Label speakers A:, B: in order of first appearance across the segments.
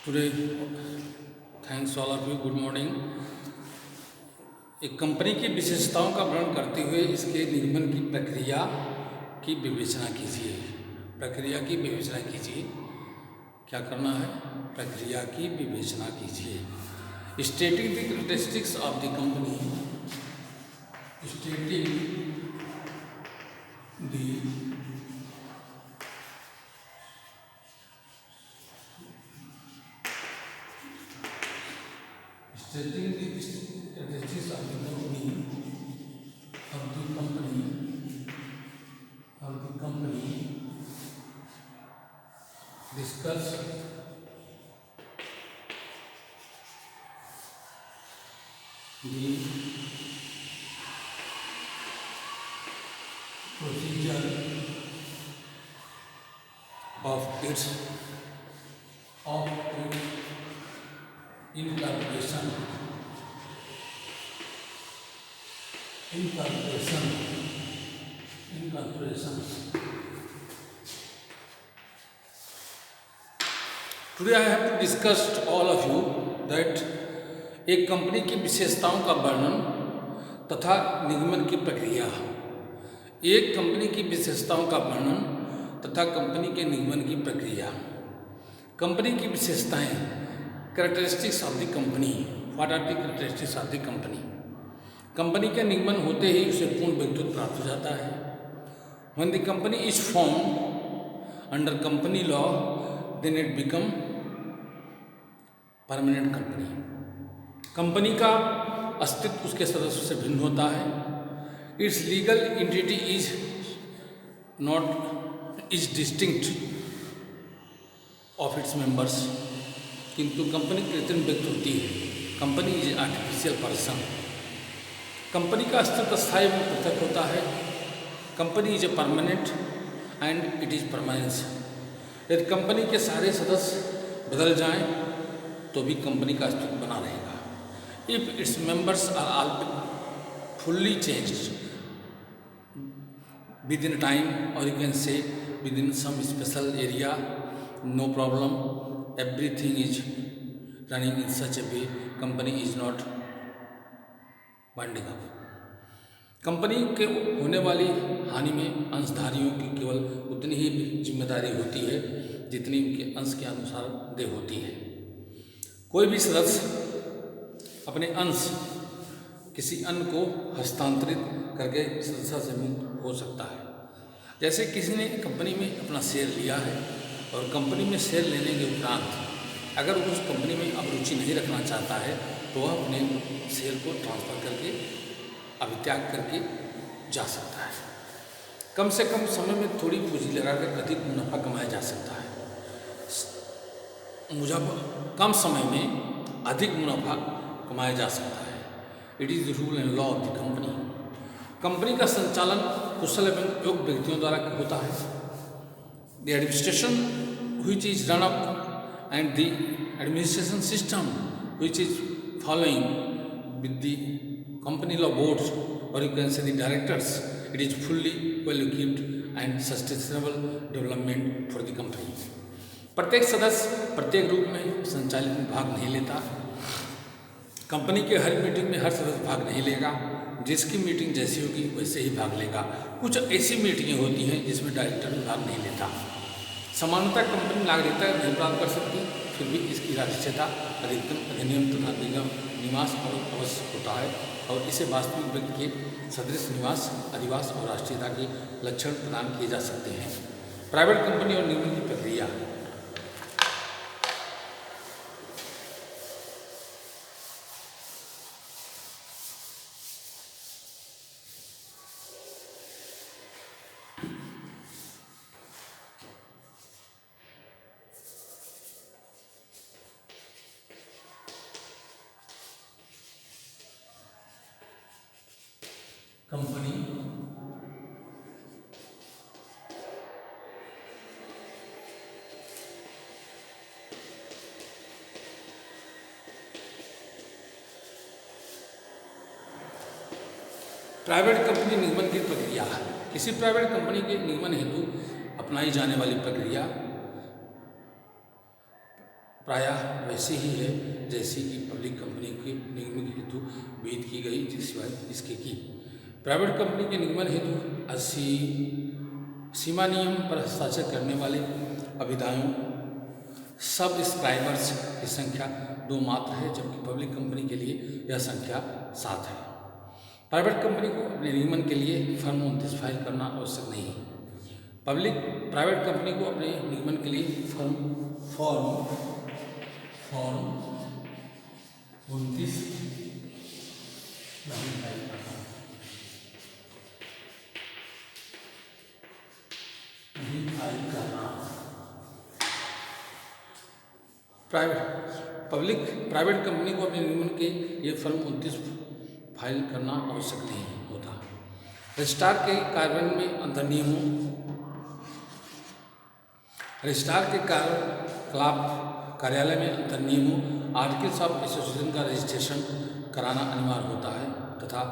A: Today, thanks all of you. Good morning. एक company की विशेषताओं का वर्णन करते हुए इसके निगमन की प्रक्रिया की विवेचना कीजिए। प्रक्रिया की विवेचना कीजिए। क्या करना है? प्रक्रिया की विवेचना कीजिए। Stating the characteristics of the company. Stating the stating the characteristics of the company discuss the procedure of its incorporation Today I have to discuss to all of you that एक कंपनी की विशेषताओं का वर्णन तथा निगमन की प्रक्रिया। एक company की विशेषताओं का वर्णन तथा कंपनी के निगमन की प्रक्रिया। कंपनी की विशेषताएं, characteristics of the company. What are the characteristics of the company? Company के निगमन होते ही उसे पूर्ण व्यक्तित्व प्राप्त हो जाता है। When the company is formed under company law, then it become permanent company. Company का अस्तित्व उसके सदस्यों से भिन्न होता है। It's legal entity is distinct of its members. किंतु कंपनी कृत्रिम व्यक्ति होती है। Company is artificial person. Company का अस्तित्व स्थायी एवं पृथक होता है। Company is a permanent and it is permanence. यदि कंपनी के सारे सदस्य बदल जाएं तो भी कंपनी का अस्तित्व बना रहेगा। If its members are all fully changed within time, और you can say within some special area, no problem, everything is running in such a way, company is not winding up. Company के होने वाली हानि में अंशधारियों की केवल उतनी ही जिम्मेदारी होती है जितनी उनके अंश के अनुसार देय होती है। कोई भी सदस्य अपने अंश किसी अन्य को हस्तांतरित करके सदस्यता से मुक्त हो सकता है। जैसे किसी ने कंपनी में अपना शेयर लिया है और कंपनी में शेयर लेने के उपरांत अगर उस कंपनी में अब रुचि नहीं रखना चाहता है तो वह अपने शेयर को ट्रांसफ़र करके अभित्याग करके जा सकता है। कम से कम समय में थोड़ी पूंजी लगाकर अधिक मुनाफा कमाया जा सकता है। कम समय में अधिक मुनाफा कमाया जा सकता है। It is the rule and law of the company. Company का संचालन कुशल एवं योग्य व्यक्तियों द्वारा होता है। The administration which is run up and the administration system which is following with the company law boards, or you can say the directors, it is fully well equipped and sustainable development for the company. प्रत्येक सदस्य प्रत्येक रूप में संचालित में भाग नहीं लेता। कंपनी के हर मीटिंग में हर सदस्य भाग नहीं लेगा। जिसकी मीटिंग जैसी होगी वैसे ही भाग लेगा। कुछ ऐसी मीटिंगें होती हैं जिसमें डायरेक्टर भी भाग नहीं लेता। सामान्यतः कंपनी नागरिकता नहीं प्राप्त कर सकती, फिर भी इसकी राष्ट्रीयता अधिकतम अधिनियम तथा निगम निवास और अवश्य होता है, और इसे वास्तविक व्यक्ति के सदृश निवास, अधिवास और राष्ट्रीयता के लक्षण प्रदान किए जा सकते हैं। प्राइवेट कंपनी और निगमन की प्रक्रिया। कंपनी प्राइवेट कंपनी निगमन की प्रक्रिया। किसी प्राइवेट कंपनी के निगमन हेतु अपनाई जाने वाली प्रक्रिया प्रायः वैसी ही है जैसी कि पब्लिक कंपनी के निगमन हेतु विहित की गई, सिवाय इसके की प्राइवेट कंपनी के निगमन हेतु सीमा नियम पर हस्ताक्षर करने वाले अभिधायों सब्सक्राइबर्स की संख्या 2 मात्र है, जबकि पब्लिक कंपनी के लिए यह संख्या 7 है। प्राइवेट कंपनी को अपने निगमन के लिए फॉर्म 29 फाइल करना आवश्यक नहीं है। प्राइवेट कंपनी को अपने निगमन के लिए फॉर्म 29 नहीं फाइल करना प्राइवेट कंपनी को अपने निगमन के लिए फॉर्म 29 फाइल करना आवश्यक नहीं होता। रजिस्ट्रार के कार्यान्वयन में अंतर्नियमों रजिस्ट्रार के कार्यालय में अंतर्नियमों आर्टिकल्स ऑफ एसोसिएशन का रजिस्ट्रेशन कराना अनिवार्य होता है तथा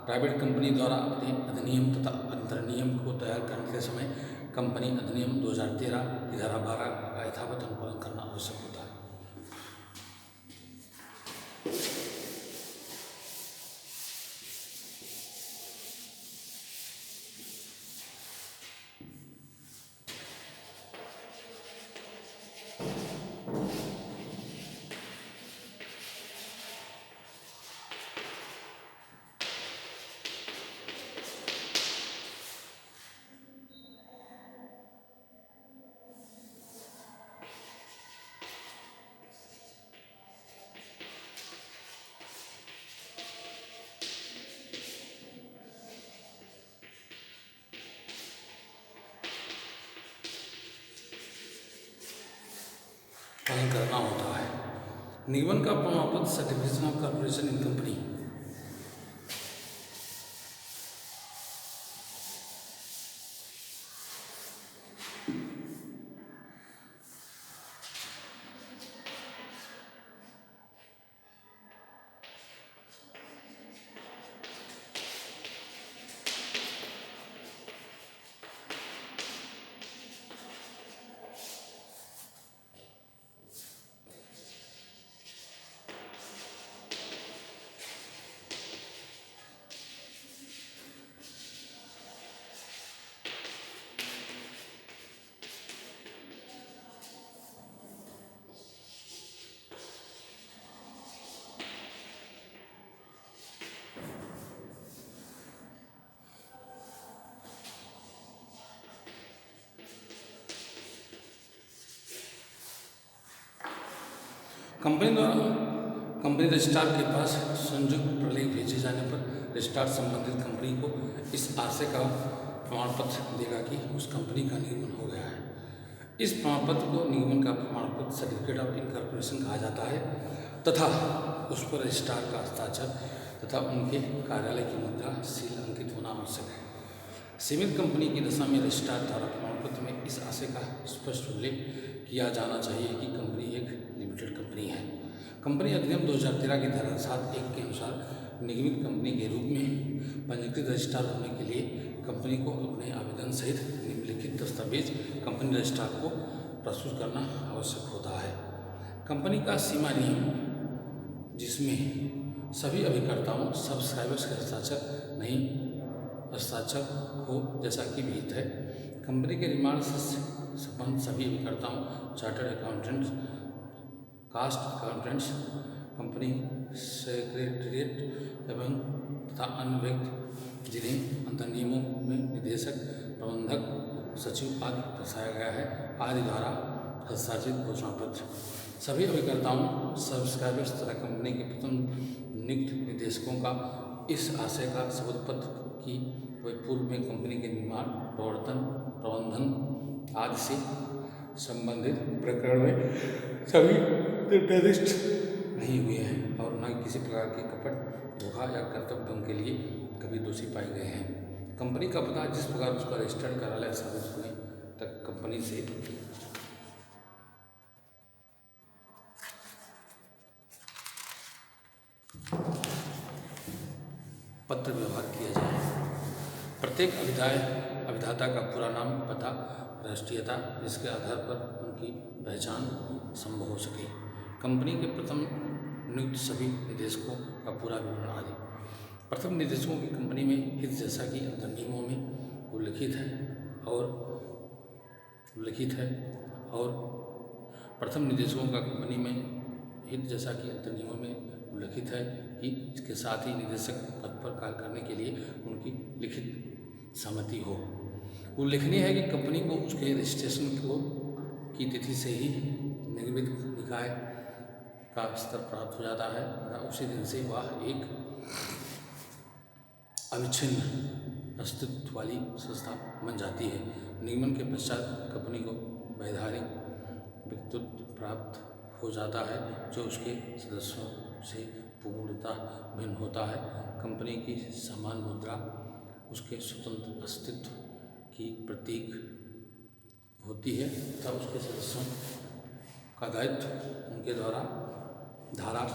A: प्राइवेट कंपनी द्वारा अपने अधिनियम तथा अंतर्नियम को तैयार करने के समय कंपनी अधिनियम 2013 की धारा 12 का यथावत अनुपालन करना आवश्यक होता है। पालन करना होता है। निगमन का प्रमाण पत्र certification of corporation in company company registrar के पास संयुक्त प्रलेख भेजे जाने पर रजिस्ट्रार संबंधित कंपनी को इस आशय का प्रमाण पत्र देगा कि उस कंपनी का निगमन हो गया है। इस प्रमाण पत्र को निगमन का प्रमाण पत्र सर्टिफिकेट ऑफ इनकॉर्पोरेशन कहा जाता है तथा उस पर रजिस्ट्रार का हस्ताक्षर तथा उनके कार्यालय की मुद्रा सील अंकित होना आवश्यक है। सीमित कंपनी की दशा में रजिस्ट्रार द्वारा प्रमाण पत्र में इस आशय का स्पष्ट उल्लेख किया जाना चाहिए कि कंपनी एक लिमिटेड कंपनी है। कंपनी अधिनियम 2013 की धारा 7(1) के अनुसार निगमित कंपनी के रूप में पंजीकृत रजिस्ट्रार होने के लिए कंपनी को अपने आवेदन सहित निम्नलिखित दस्तावेज कंपनी रजिस्ट्रार को प्रस्तुत करना आवश्यक होता है। कंपनी का सीमा नियम, जिसमें सभी अभिकर्ताओं सब्सक्राइबर्स के हस्ताक्षर हो जैसा कि विहित है। कंपनी के निर्माण से संबंध सभी अभिकर्ताओं, chartered accountants, cost accountants, company secretariat एवं तथा अन्य व्यक्ति जिन्हें अंतर्नियमों में निदेशक, प्रबंधक, सचिव आदि दर्शाया गया है आदि द्वारा हस्ताक्षरित घोषणा पत्र सभी अभिकर्ताओं, सब्सक्राइबर्स तथा कंपनी के प्रथम नियुक्त निदेशकों का इस आशय का सबूत पत्र कि वे पूर्व में कंपनी के निर्माण, प्रवर्तन, प्रबंधन आदि से संबंधित प्रकरण में सभी निर्दिष्ट नहीं हुए हैं और न किसी प्रकार की कपट, धोखा या कर्तव्य भंग के लिए कभी दोषी पाए गए हैं। कंपनी का पता जिस प्रकार उसका रजिस्टर्ड कार्यालय स्थापित होने तक कंपनी से पत्र व्यवहार किया जाए। प्रत्येक अभिदाता का पूरा नाम, पता, राष्ट्रीयता, जिसके आधार पर उनकी पहचान संभव हो सके। कंपनी के प्रथम नियुक्त सभी निदेशकों का पूरा विवरण आदि। प्रथम निदेशकों की कंपनी में हित जैसा कि अंतर नियमों में उल्लिखित है और प्रथम निदेशकों का कंपनी में हित जैसा कि अंतर नियमों में उल्लिखित है कि इसके साथ ही निदेशक पद पर कार्य करने के लिए उनकी लिखित सहमति हो। उल्लेखनीय है कि कंपनी को उसके रजिस्ट्रेशन की तिथि से ही निगमित निकाय का स्तर प्राप्त हो जाता है तथा उसी दिन से वह एक अविच्छिन्न अस्तित्व वाली संस्था बन जाती है। निगमन के पश्चात कंपनी को वैधानिक व्यक्तित्व प्राप्त हो जाता है जो उसके सदस्यों से पूर्णतः भिन्न होता है। कंपनी की समान मुद्रा उसके स्वतंत्र अस्तित्व की प्रतीक होती है तथा उसके सदस्यों का दायित्व उनके द्वारा धारण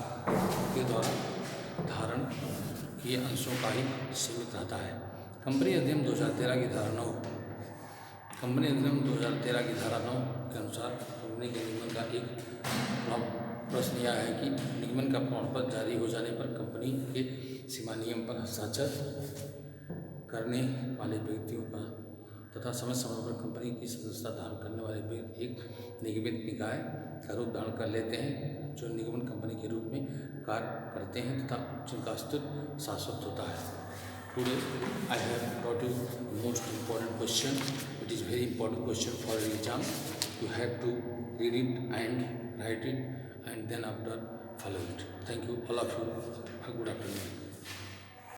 A: किए अंशों का ही सीमित रहता है। कंपनी अधिनियम 2013 की धारा 9 कंपनी अधिनियम 2013 की धारा 9 के अनुसार कंपनी के निगमन का एक प्रश्न यह है कि निगमन का प्रमाण पत्र जारी हो जाने पर कंपनी के सीमा नियम पर हस्ताक्षर करने वाले व्यक्तियों का तथा समय समय पर कंपनी की सदस्यता धारण करने वाले व्यक्ति एक निगमित निकाय का रूप धारण कर लेते हैं जो निगमन कंपनी के रूप में कार्य करते हैं तथा जिनका अस्तित्व शाश्वत होता है। Today I have brought you the most important question. It is very important question for your exam. You have to read it and write it and then after follow it. Thank you all of you. Have a good afternoon.